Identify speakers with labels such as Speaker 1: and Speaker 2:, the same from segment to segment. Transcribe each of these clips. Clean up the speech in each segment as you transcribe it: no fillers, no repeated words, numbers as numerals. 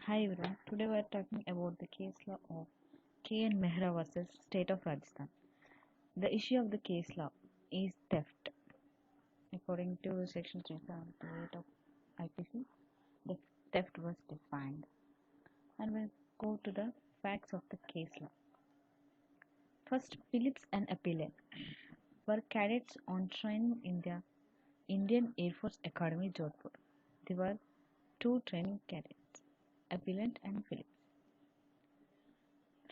Speaker 1: Hi everyone. Today we are talking about the case law of K and Mehra versus State of Rajasthan. The issue of the case law is theft. According to Section 378 of IPC, the theft was defined. And we'll go to the facts of the case law. First, Phillips and Appellant were cadets on training in the Indian Air Force Academy, Jodhpur. They were two training cadets, Appellant and Phillips.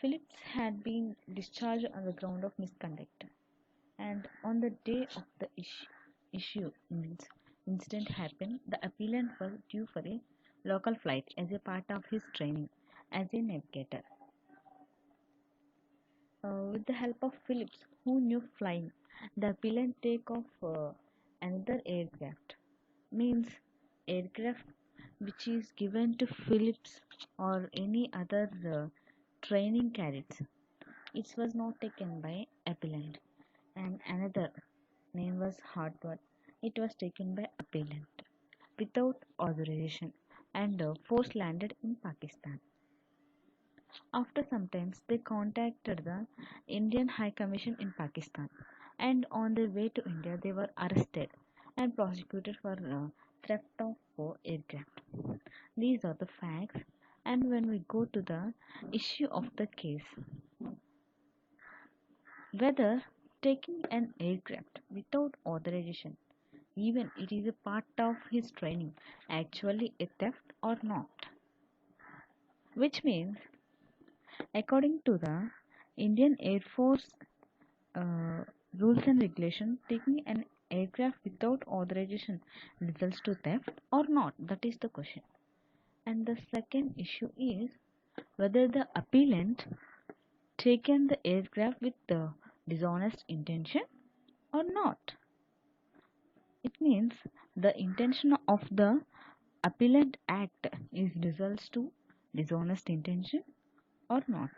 Speaker 1: Phillips had been discharged on the ground of misconduct, and on the day of the incident happened, the appellant was due for a local flight as a part of his training as a navigator. With the help of Phillips, who knew flying, the appellant take off another aircraft. Means aircraft which is given to Phillips or any other training cadets. It was not taken by appellant, and another name was Hartward. It was taken by appellant without authorization and force landed in Pakistan. After some time, they contacted the Indian High Commission in Pakistan, and on their way to India, they were arrested and prosecuted for theft of aircraft. These are the facts, and when we go to the issue of the case, whether taking an aircraft without authorization, even it is a part of his training, actually a theft or not. Which means, according to the Indian Air Force uh, rules and regulations, taking an aircraft without authorization results to theft or not? That is the question. And the second issue is whether the appellant taken the aircraft with the dishonest intention or not. It means the intention of the appellant act is results to dishonest intention or not.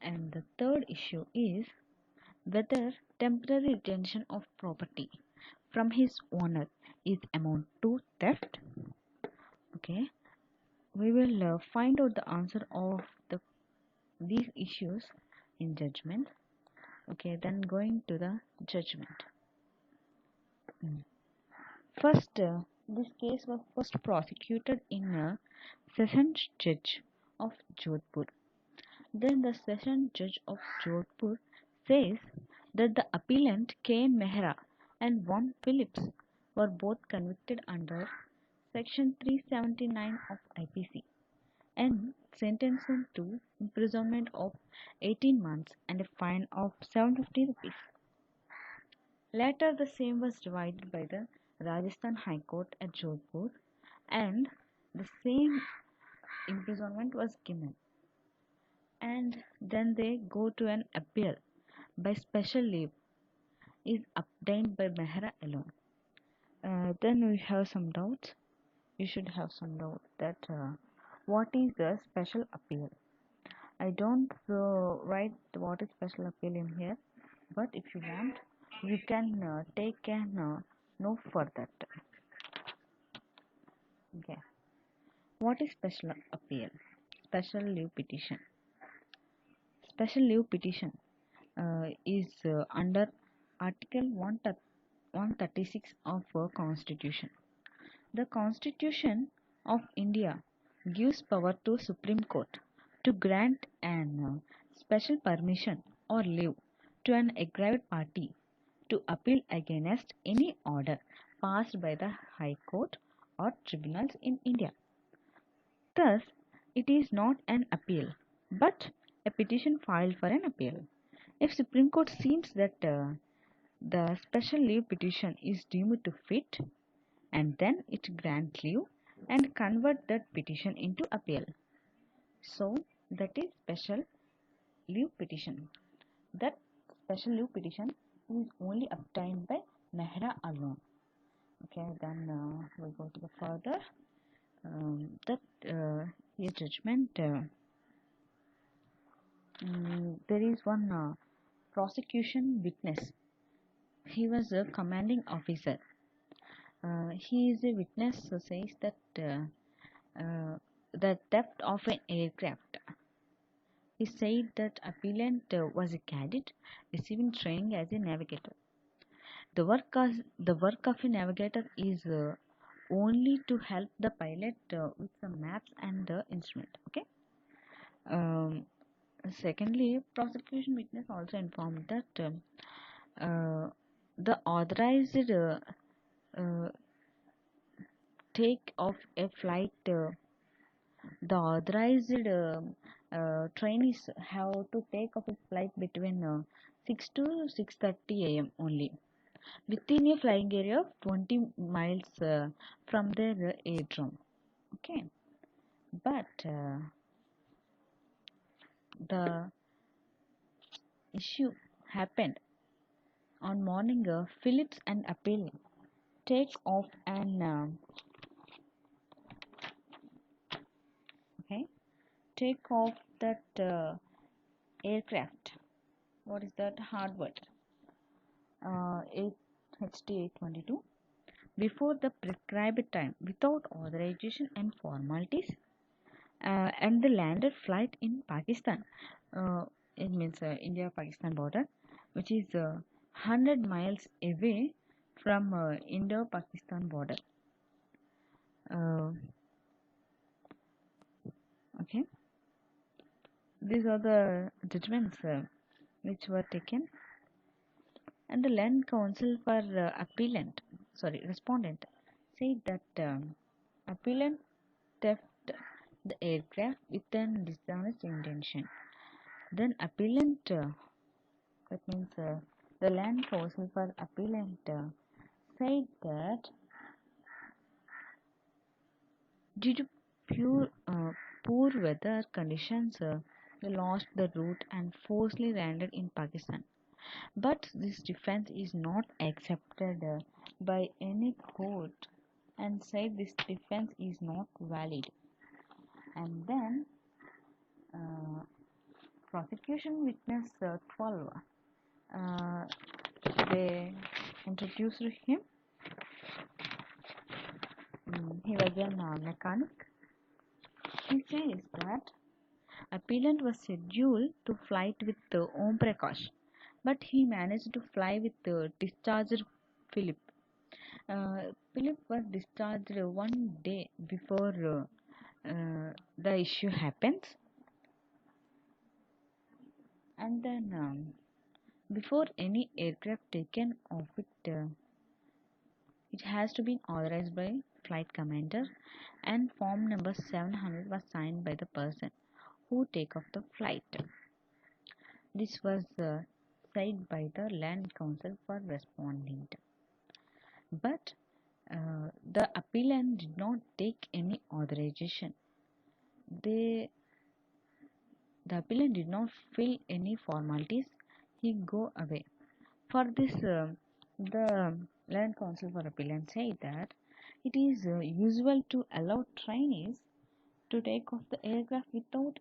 Speaker 1: And the third issue is whether temporary retention of property from his owner is amount to theft. Okay, we will find out the answer of these issues in judgment. Okay, then going to the judgment. First, this case was first prosecuted in a sessions judge of Jodhpur. Then the session judge of Jodhpur says that the appellant K. Mehra and Von Phillips were both convicted under Section 379 of IPC and sentenced to imprisonment of 18 months and a fine of 750 rupees. Later, the same was divided by the Rajasthan High Court at Jodhpur, and the same imprisonment was given. And then they go to an appeal by special leave is obtained by Mehra alone. Then we have some doubts. You should have some doubt that what is the special appeal. I don't write what is special appeal in here, but if you want, you can take and know for that. Okay. What is special appeal? Special leave petition. Special leave petition is under Article 136 of Constitution. The Constitution of India gives power to Supreme Court to grant an special permission or leave to an aggrieved party to appeal against any order passed by the High Court or tribunals in India. Thus, it is not an appeal, but a petition filed for an appeal. If Supreme Court seems that the special leave petition is deemed to fit, and then it grants leave and convert that petition into appeal. So that is special leave petition. That special leave petition is only obtained by Mehra alone. Okay, then we go to the further. That his judgment. There is one prosecution witness. He was a commanding officer. He is a witness who says that the theft of an aircraft. He said that appellant was a cadet receiving training as a navigator. The work of a navigator is only to help the pilot with some maps and the instrument. Okay. Um, Secondly, prosecution witness also informed that uh, the authorized uh, take of a flight, the authorized trainees have to take off a flight between 6 to 6:30 a.m. only within a flying area of 20 miles from their airdrome. Okay, but the issue happened on morning. Phillips and Apple take off an okay take off that aircraft. What is that hardware? 8 HT822 before the prescribed time without authorization and formalities, and the landed flight in Pakistan. It means India-Pakistan border, which is 100 miles away from Indo-Pakistan border. Uh, okay, these are the judgments which were taken, and the Land Council for respondent, said that appellant theft the aircraft with an dishonest intention. Then appellant, that means the Land Council for appellant, said that due to poor weather conditions, they lost the route and forcibly landed in Pakistan. But this defense is not accepted by any court and said this defense is not valid. And then uh, prosecution witness 12, uh, they introduced him. He was a mechanic. He says that appellant was scheduled to flight with Om Prakash, but he managed to fly with discharged Philip. Philip was discharged one day before the issue happens, and then before any aircraft taken off it, it has to be authorized by flight commander, and form number 700 was signed by the person who take off the flight. This was said by the Land Council for respondent. But the appellant did not take any authorization. They, the appellant did not fill any formalities. He go away. For this, the Land Council for Appellant said that it is usual to allow trainees to take off the aircraft without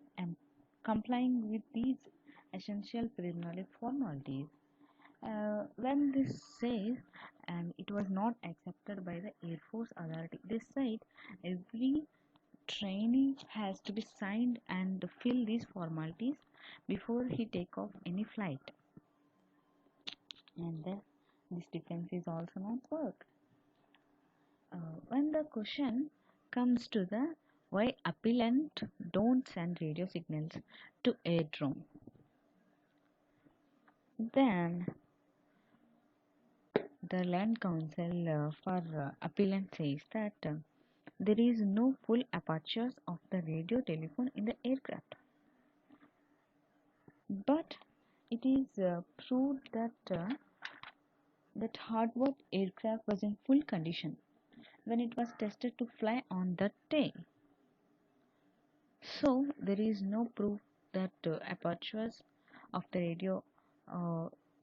Speaker 1: complying with these essential preliminary formalities. When this says, and it was not accepted by the Air Force Authority, they said every trainee has to be signed and fill these formalities before he take off any flight, and this defense is also not work. When the question comes to the why appellant don't send radio signals to airdrome, then the Land Council for appellant says that there is no full apertures of the radio telephone in the aircraft, but it is proved that that hardware aircraft was in full condition when it was tested to fly on that day. So there is no proof that apertures of the radio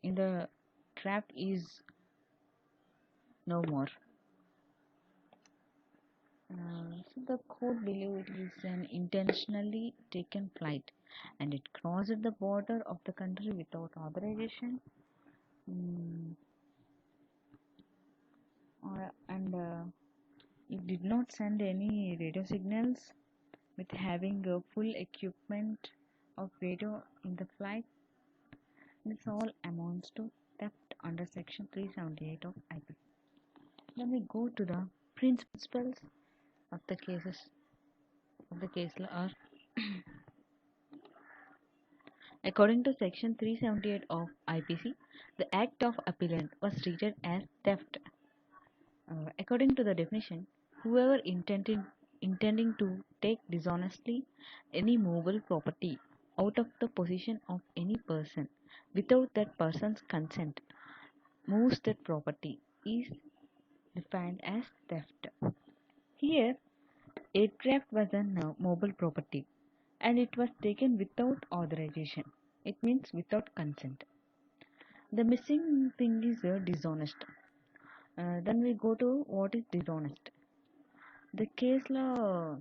Speaker 1: in the craft is no more. So the court believed it is an intentionally taken flight and it crossed the border of the country without authorization. And it did not send any radio signals with having a full equipment of radio in the flight. This all amounts to theft under Section 378 of IP. Then we go to the principles of the cases of the case law are according to Section 378 of IPC, the act of appellant was treated as theft. According to the definition, whoever intending to take dishonestly any movable property out of the possession of any person without that person's consent moves that property is defined as theft. Here, aircraft was a mobile property and it was taken without authorization. It means without consent. The missing thing is dishonest. Then we go to what is dishonest. The case law,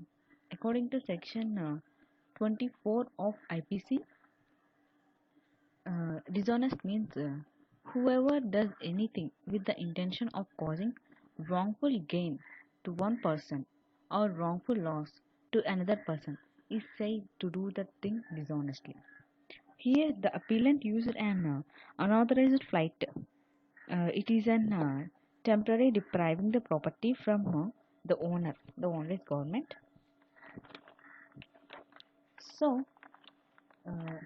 Speaker 1: according to section 24 of IPC, dishonest means whoever does anything with the intention of causing wrongful gain to one person or wrongful loss to another person is said to do the thing dishonestly. Here, the appellant used an unauthorized flight. It is an temporary depriving the property from the owner. The owner is government. So, uh,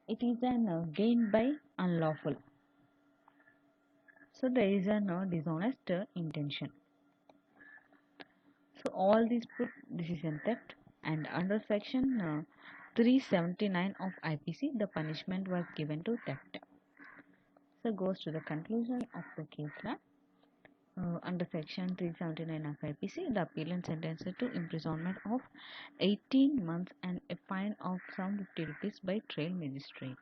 Speaker 1: it is an gain by unlawful. So, there is a dishonest intention. So, all these put this is an theft, and under section 379 of IPC, the punishment was given to theft. So, goes to the conclusion of the case law. Under section 379 of IPC, the appellant sentenced to imprisonment of 18 months and a fine of some 50 rupees by trial magistrate.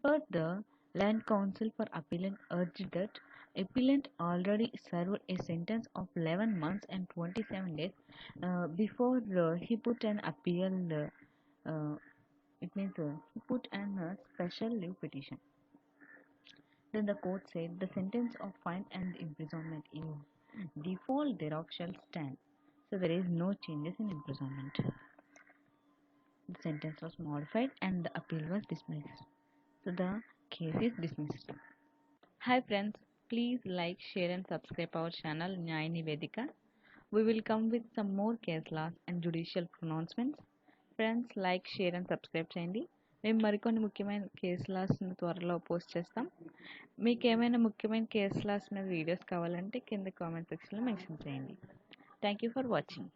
Speaker 1: Further, Land Council for Appellant urged that appellant already served a sentence of 11 months and 27 days before he put an appeal. It means he put an special leave petition. Then the court said the sentence of fine and imprisonment is default thereof shall stand. So there is no changes in imprisonment. The sentence was modified and the appeal was dismissed. So the case is dismissed. Hi friends, please like, share and subscribe our channel Nyaya Nivedika. We will come with some more case laws and judicial pronouncements. Friends like share and subscribe చేయండి. మేము మరికొన్ని ముఖ్యమైన case లాస్ని త్వరలో post చేస్తాం. మీకు ఏమైనా ముఖ్యమైన case laws మీద వీడియోస్ కావాలంటే కింద కామెంట్ సెక్షన్లో మెన్షన్ చేయండి. Thank you for watching.